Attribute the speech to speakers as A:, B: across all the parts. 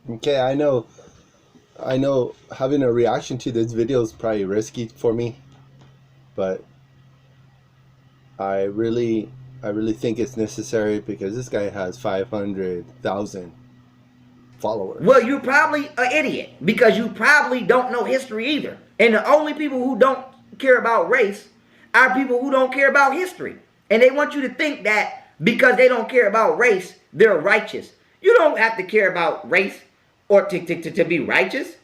A: Okay, I know having a reaction to this video is probably risky for me, but I really think it's necessary because this guy has 500,000 followers.
B: Well, you're probably an idiot because you probably don't know history either. And the only people who don't care about race are people who don't care about history. And they want you to think that because they don't care about race, they're righteous. You don't have to care about race or to be righteous.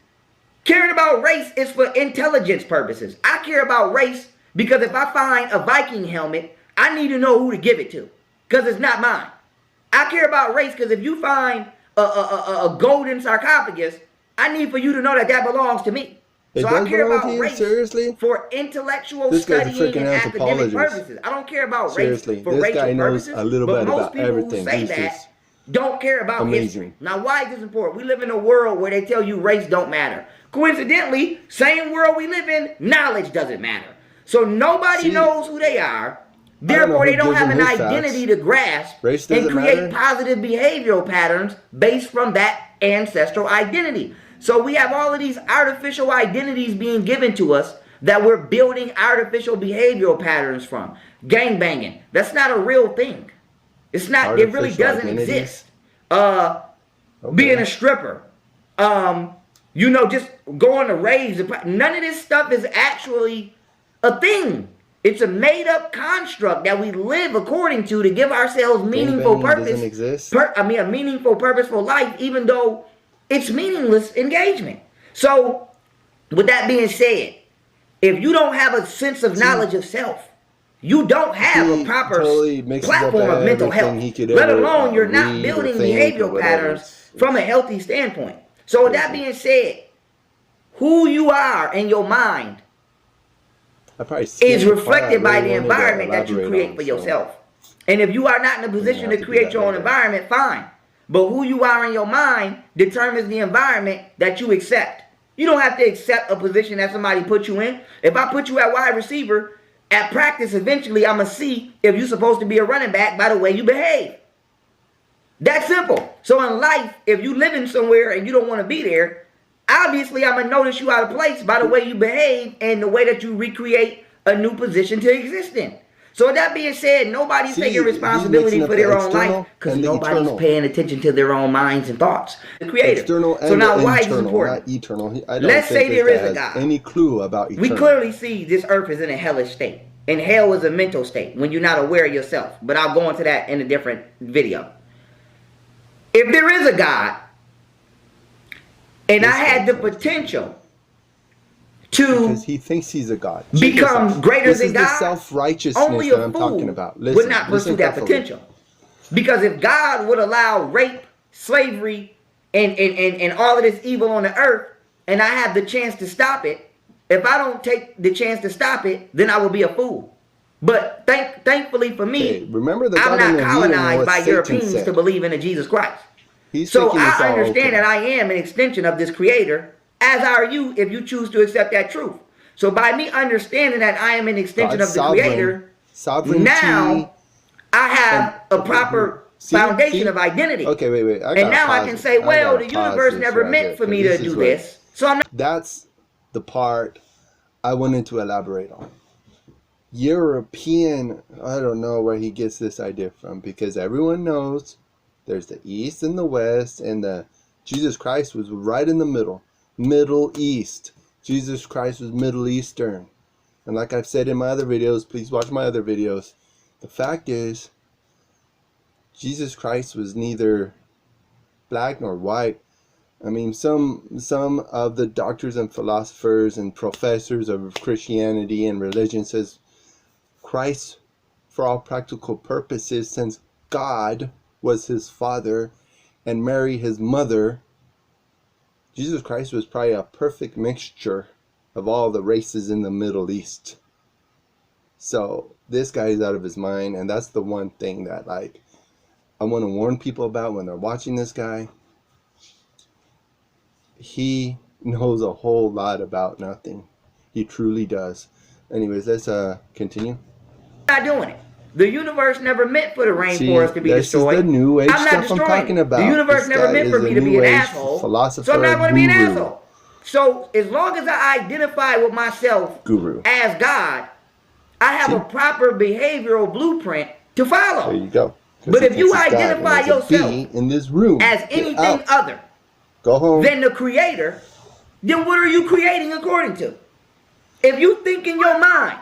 B: Caring about race is for intelligence purposes. I care about race because if I find a Viking helmet, I need to know who to give it to because it's not mine. I care about race because if you find a golden sarcophagus, I need for you to know that that belongs to me. So I care about race for intellectual studying and academic purposes. I don't care about race for racial purposes. But most people who say that don't care about history. Now, why is this important? We live in a world where they tell you race don't matter. Coincidentally, same world we live in, knowledge doesn't matter. So nobody knows who they are. Therefore, they don't have an identity to grasp and create positive behavioral patterns based from that ancestral identity. So we have all of these artificial identities being given to us that we're building artificial behavioral patterns from. Gangbanging, that's not a real thing. It's not, it really doesn't exist. Being a stripper, you know, just going to raves. None of this stuff is actually a thing. It's a made-up construct that we live according to give ourselves meaningful purpose.
A: Doesn't exist.
B: A meaningful, purposeful life, even though it's meaningless engagement. So, with that being said, if you don't have a sense of knowledge of self, you don't have a proper platform of mental health, let alone you're not building behavioral patterns from a healthy standpoint. So, with that being said, who you are in your mind is reflected by the environment that you create for yourself. And if you are not in a position to create your own environment, fine. But who you are in your mind determines the environment that you accept. You don't have to accept a position that somebody put you in. If I put you at wide receiver, at practice, eventually I'm going to see if you're supposed to be a running back by the way you behave. That's simple. So in life, if you living somewhere and you don't want to be there, obviously, I'm going to notice you out of place by the way you behave and the way that you recreate a new position to exist in. So with that being said, nobody's taking responsibility for their own life because nobody's paying attention to their own minds and thoughts. The Creator. So now why is this important? Let's say there is a God.
A: Any clue about eternal?
B: We clearly see this earth is in a hellish state. And hell is a mental state when you're not aware of yourself. But I'll go into that in a different video. If there is a God, and I had the potential to
A: because he thinks he's a God.
B: Become greater than God.
A: This is the self-righteousness that I'm talking about. Listen,
B: would not pursue that potential. Because if God would allow rape, slavery, and all of this evil on the earth, and I have the chance to stop it, if I don't take the chance to stop it, then I will be a fool. But thankfully for me,
A: remember the
B: I'm not colonized by Europeans to believe in a Jesus Christ. So I understand that I am an extension of this Creator, as are you if you choose to accept that truth. So by me understanding that I am an extension of the Creator, now I have a proper foundation of identity.
A: Okay, wait.
B: And now I can say, well, the universe never meant for me to do this. So I'm not.
A: That's the part I wanted to elaborate on. European, I don't know where he gets this idea from, because everyone knows there's the East and the West, and Jesus Christ was right in the middle. Middle East. Jesus Christ was Middle Eastern. And like I've said in my other videos, please watch my other videos. The fact is, Jesus Christ was neither black nor white. I mean, some of the doctors and philosophers and professors of Christianity and religion says Christ, for all practical purposes, since God was his father and Mary his mother, Jesus Christ was probably a perfect mixture of all the races in the Middle East. So this guy is out of his mind, and that's the one thing that I want to warn people about when they're watching this guy. He knows a whole lot about nothing. He truly does. Anyways, let's continue.
B: I'm not doing it. The universe never meant for the rainforest to be destroyed.
A: This is the new age
B: I'm not
A: stuff I'm talking about.
B: The universe never meant for me to be an asshole.
A: Philosopher,
B: so I'm not going to be an
A: guru.
B: asshole. So as long as I identify with myself
A: Guru.
B: as God, I have a proper behavioral blueprint to follow.
A: There you go.
B: But if you identify yourself
A: in this room,
B: as anything other
A: go home.
B: than the creator, then what are you creating according to? If you think in your mind,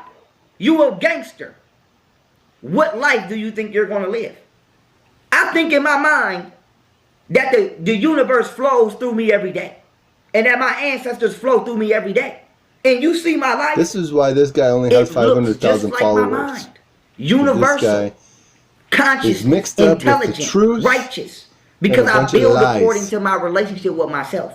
B: you a gangster, what life do you think you're going to live? I think in my mind that the universe flows through me every day. And that my ancestors flow through me every day. And you see my life.
A: This is why this guy only has 500,000 followers.
B: My mind. Universal, conscious,
A: mixed up
B: intelligent,
A: with the truth,
B: righteous. Because I build according to my relationship with myself.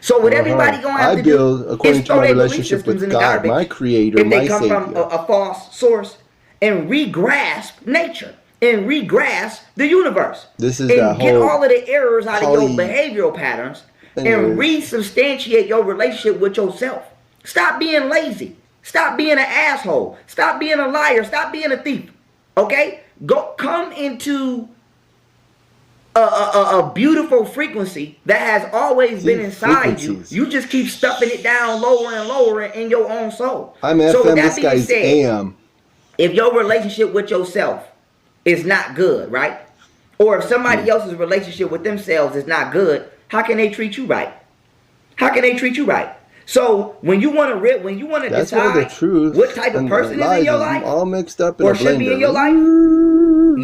B: So what everybody gonna have to do is throw their belief systems in the garbage,
A: my creator,
B: if they come from a false source, and re-grasp nature and re-grasp the universe.
A: This is
B: and get all of the errors out of your behavioral patterns and resubstantiate your relationship with yourself. Stop being lazy. Stop being an asshole. Stop being a liar. Stop being a thief. Okay? Come into a beautiful frequency that has always been inside you. You just keep stuffing it down lower and lower in your own soul.
A: I'm FM, so this guy's AM.
B: If your relationship with yourself is not good, right? Or if somebody else's relationship with themselves is not good, how can they treat you right? How can they treat you right? So when you want to decide what type of person is in your life,
A: all mixed up in
B: or should be in your life,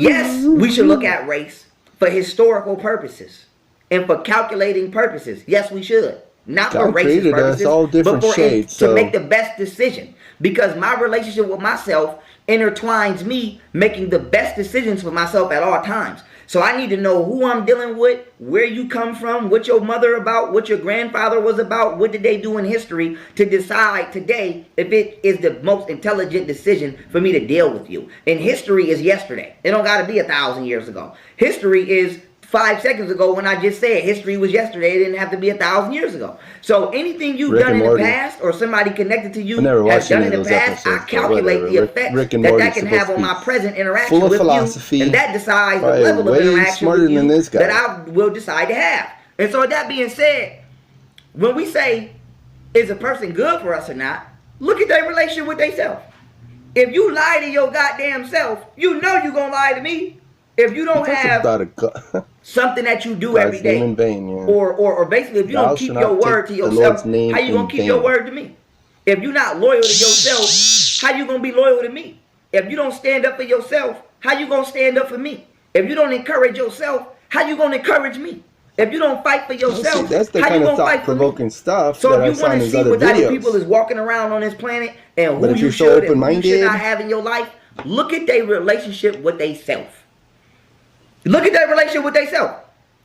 B: yes, we should look at race for historical purposes and for calculating purposes. Yes, we should. Not for racist purposes, but for to make the best decision. Because my relationship with myself intertwines me making the best decisions for myself at all times. So I need to know who I'm dealing with, where you come from, what your mother about, what your grandfather was about, what did they do in history to decide today if it is the most intelligent decision for me to deal with you. And history is yesterday. It don't got to be 1,000 years ago. History is 5 seconds ago when I just said history was yesterday. It didn't have to be 1,000 years ago. So anything you've done in the past or somebody connected to you has done in the past, I calculate the effect that can have on my present interaction with you. And that decides the level of interaction with you that I will decide to have. And so with that being said, when we say, is a person good for us or not, look at their relationship with themselves. If you lie to your goddamn self, you know you're going to lie to me. If you don't have something that you do every day, or basically if you don't keep your word to yourself, how you going to keep your word to me? If you're not loyal to yourself, how you going to be loyal to me? If you don't stand up for yourself, how you going to stand up for me? If you don't encourage yourself, how you going to encourage me? If you don't fight for yourself, how you going to fight for me?
A: Stuff
B: so if you want to see what type of people is walking around on this planet and who you should and who you should not have in your life, look at their relationship with they self. Look at that relationship with themselves.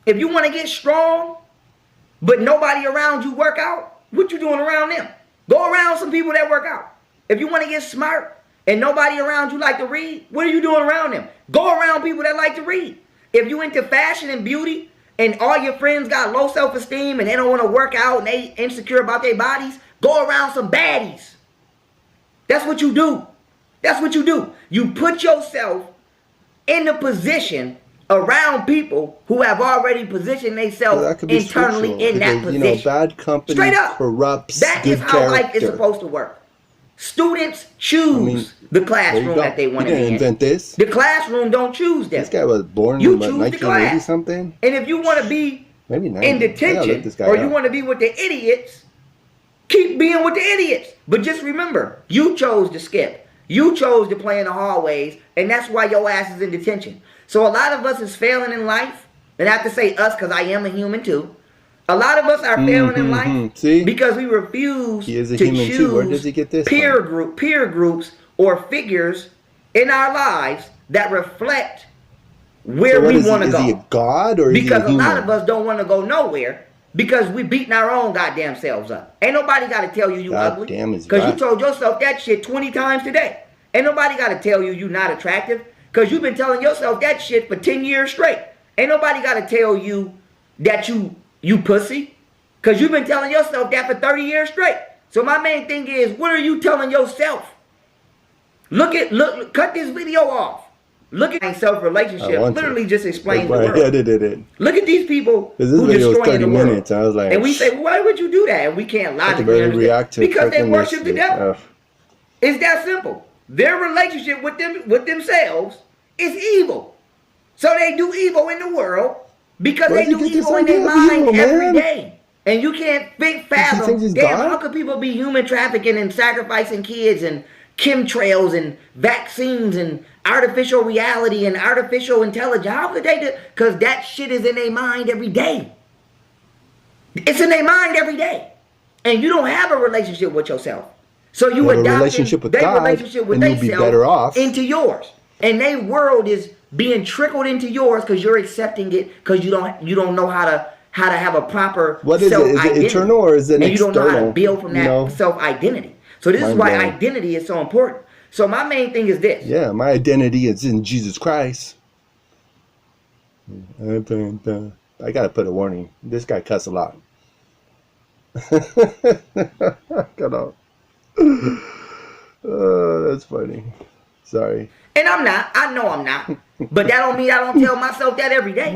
B: If you want to get strong, but nobody around you work out, what you doing around them? Go around some people that work out. If you want to get smart and nobody around you like to read, what are you doing around them? Go around people that like to read. If you into fashion and beauty and all your friends got low self-esteem and they don't want to work out and they insecure about their bodies, go around some baddies. That's what you do. That's what you do. You put yourself in the position around people who have already positioned themselves internally in that position.
A: You know, bad company
B: straight up
A: corrupts
B: that
A: good
B: is how
A: character.
B: Life is supposed to work. Students choose the classroom that they want to be in.
A: Invent this.
B: The classroom don't choose them.
A: This guy was born
B: in
A: 1980 something.
B: And if you want to be in detention or you want to be with the idiots, keep being with the idiots. But just remember, you chose to skip. You chose to play in the hallways, and that's why your ass is in detention. So a lot of us is failing in life, and I have to say us because I am a human too. A lot of us are failing in life because we refuse to choose
A: Where does he get this
B: peer groups or figures in our lives that reflect where we want to go.
A: Is he a god or
B: because a lot of us don't want to go nowhere because we beating our own goddamn selves up. Ain't nobody got to tell you ugly because you told yourself that shit 20 times today. Ain't nobody got to tell you you're not attractive. Because you've been telling yourself that shit for 10 years straight. Ain't nobody got to tell you that you pussy. Because you've been telling yourself that for 30 years straight. So my main thing is, what are you telling yourself? Cut this video off. Look at self-relationship. Literally just explains the
A: That's why I
B: world.
A: edited it.
B: Look at these people
A: This
B: who
A: video was
B: destroying
A: 30
B: the world.
A: minutes. I was like,
B: and we say, well, why would you do that? And we can't logically understand. Because they worship the devil. It's that simple. Their relationship with themselves is evil. So they do evil in the world because they do evil in their mind every day. And you can't fathom, damn, how could people be human trafficking and sacrificing kids and chemtrails and vaccines and artificial reality and artificial intelligence? How could they do? Because that shit is in their mind every day. It's in their mind every day. And you don't have a relationship with yourself. So you adopt their relationship with themselves into yours. And their world is being trickled into yours because you're accepting it because you don't know how to have a proper self-identity. Is it eternal or is it external? And you don't know how to build from that self-identity. So this is why identity is so important. So my main thing is this.
A: Yeah, my identity is in Jesus Christ. I gotta put a warning. This guy cuss a lot. Cut off. That's funny. Sorry.
B: And I'm not. I know I'm not. But that don't mean I don't tell myself that every day.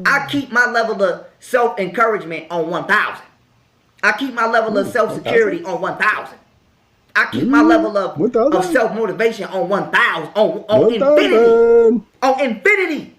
B: I keep my level of self-encouragement on 1,000. I keep my level of self-security on 1,000. I keep my level of self-motivation on 1,000. On infinity. On infinity.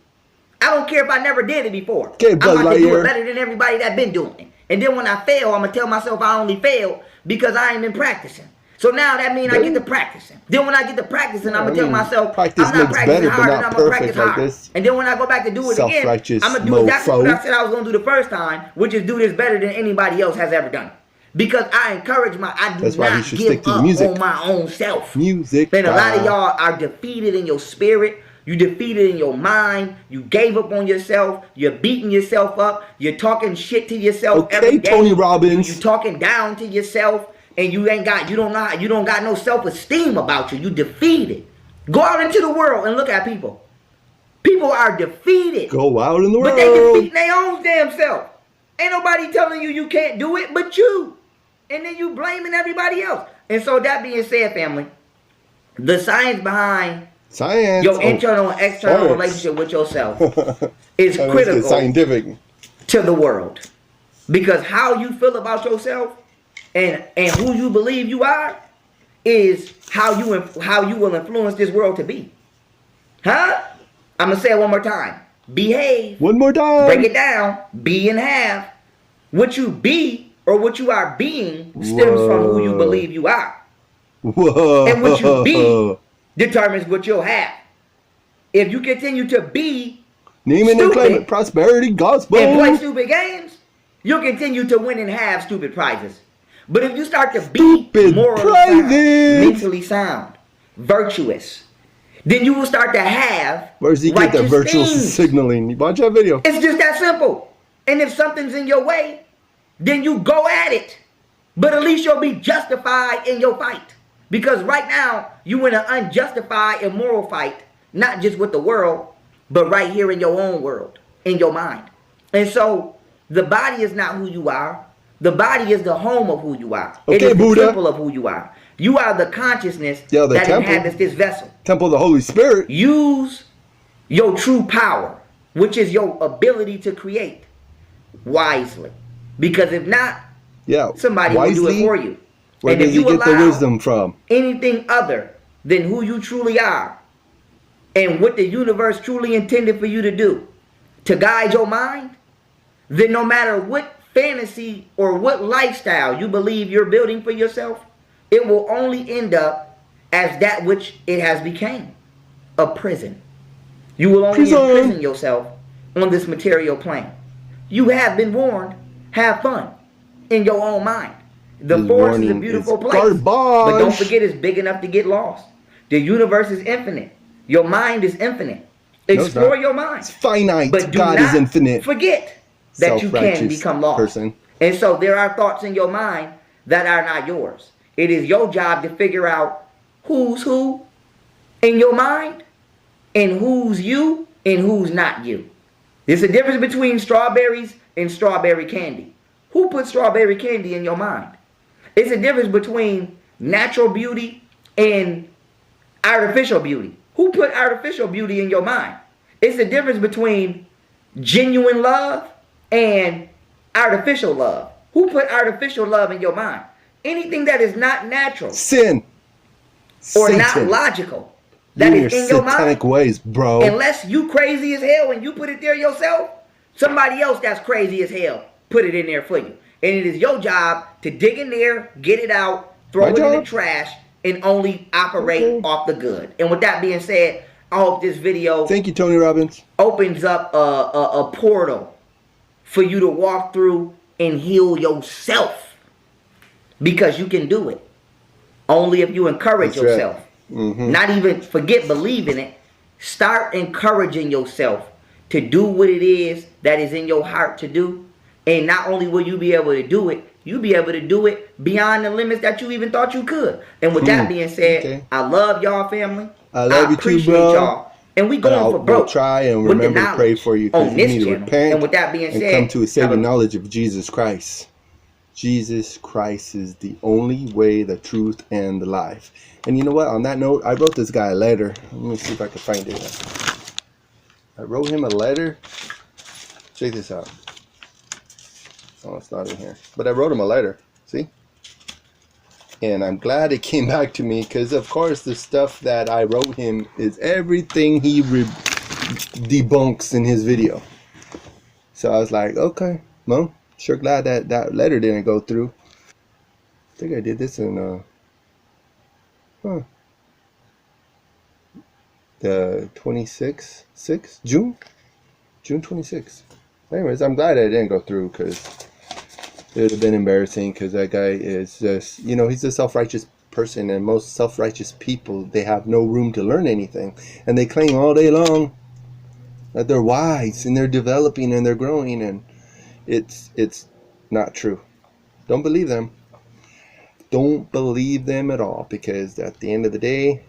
B: I don't care if I never did it before.
A: Okay,
B: I'm about to do it better than everybody that been doing it. And then when I fail, I'm going to tell myself I only failed because I ain't been practicing. So now that means I get to practicing. Then when I get to practicing, I'm going to tell myself, I'm not practicing hard and I'm going to practice hard. And then when I go back to do it again, I'm going to do exactly what I said I was going to do the first time, which is do this better than anybody else has ever done. Because I encourage I do not give up on my own self.
A: Music.
B: And a lot of y'all are defeated in your spirit. You defeated in your mind. You gave up on yourself. You're beating yourself up. You're talking shit to yourself every day.
A: Tony Robbins.
B: You talking down to yourself. And you don't got no self-esteem about you. You defeated. Go out into the world and look at people. People are defeated.
A: Go out in the world.
B: But they defeat their own damn self. Ain't nobody telling you can't do it but you. And then you blaming everybody else. And so that being said, family, the science behind your internal and external relationship with yourself is critical to the world. Because how you feel about yourself and who you believe you are is how you will influence this world to be. Huh? I'm going to say it one more time. Behave.
A: One more time.
B: Break it down. Be and have. What you be or what you are being stems from who you believe you are.
A: Whoa.
B: And what you be determines what you'll have. If you continue to be
A: name it and claim it, prosperity, gospel,
B: and play stupid games, you'll continue to win and have stupid prizes. But if you start to be morally sound, mentally sound, virtuous, then you will start to have
A: where's he get the virtual signaling? Watch that video.
B: It's just that simple. And if something's in your way, then you go at it. But at least you'll be justified in your fight. Because right now, you in an unjustified, immoral fight, not just with the world, but right here in your own world, in your mind. And so, the body is not who you are. The body is the home of who you are.
A: Okay,
B: it is
A: Buddha.
B: The temple of who you are. You are the consciousness that inhabits this vessel.
A: Temple of the Holy Spirit.
B: Use your true power, which is your ability to create, wisely. Because if not, somebody will do it for you.
A: Where does he get the wisdom from?
B: Anything other than who you truly are and what the universe truly intended for you to do, to guide your mind, then no matter what fantasy or what lifestyle you believe you're building for yourself, it will only end up as that which it has become, a prison. You will only imprison yourself on this material plane. You have been warned, have fun in your own mind. The forest is a beautiful place, but don't forget it's big enough to get lost. The universe is infinite. Your mind is infinite. Explore your mind.
A: It's finite.
B: But
A: God is infinite.
B: Forget that you can become lost. And so there are thoughts in your mind that are not yours. It is your job to figure out who's who in your mind and who's you and who's not you. There's a difference between strawberries and strawberry candy. Who put strawberry candy in your mind? It's a difference between natural beauty and artificial beauty. Who put artificial beauty in your mind? It's the difference between genuine love and artificial love. Who put artificial love in your mind? Anything that is not natural
A: Sin.
B: or not
A: Satan.
B: logical
A: You
B: that
A: and your
B: is in your
A: satanic
B: mind,
A: ways, bro.
B: unless you crazy as hell and you put it there yourself, somebody else that's crazy as hell put it in there for you. And it is your job to dig in there, get it out, throw it in the trash, and only operate off the good. And with that being said, I hope this video
A: Thank you, Tony Robbins.
B: opens up a portal for you to walk through and heal yourself, because you can do it only if you encourage
A: That's right.
B: yourself. Not even forget believing it. Start encouraging yourself to do what it is that is in your heart to do. And not only will you be able to do it, you'll be able to do it beyond the limits that you even thought you could. And with that being said, I love y'all, family.
A: I love you too, bro.
B: Y'all. And we going for broke.
A: We'll try and remember to pray for you, because you need to repent
B: and with that being said,
A: come to a saving knowledge of Jesus Christ. Jesus Christ is the only way, the truth, and the life. And you know what? On that note, I wrote this guy a letter. Let me see if I can find it. I wrote him a letter. Check this out. Oh, it's not in here. But I wrote him a letter. See? And I'm glad it came back to me, because, of course, the stuff that I wrote him is everything he debunks in his video. So I was like, okay, well, sure glad that that letter didn't go through. I think I did this in the 26th, June 26th. Anyways, I'm glad it didn't go through, because it would have been embarrassing, because that guy is just, you know, he's a self-righteous person, and most self-righteous people, they have no room to learn anything, and they claim all day long that they're wise and they're developing and they're growing, and it's not true. Don't believe them. Don't believe them at all, because at the end of the day,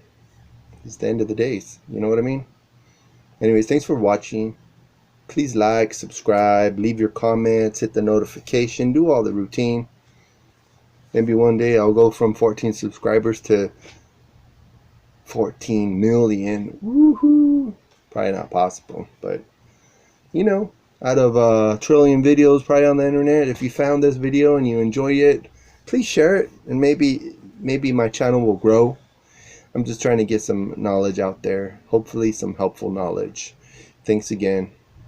A: it's the end of the days. You know what I mean? Anyways, thanks for watching. Please like, subscribe, leave your comments, hit the notification, do all the routine. Maybe one day I'll go from 14 subscribers to 14 million. Woohoo! Probably not possible, but you know, out of a trillion videos probably on the internet, if you found this video and you enjoy it, please share it, and maybe my channel will grow. I'm just trying to get some knowledge out there, hopefully some helpful knowledge. Thanks again.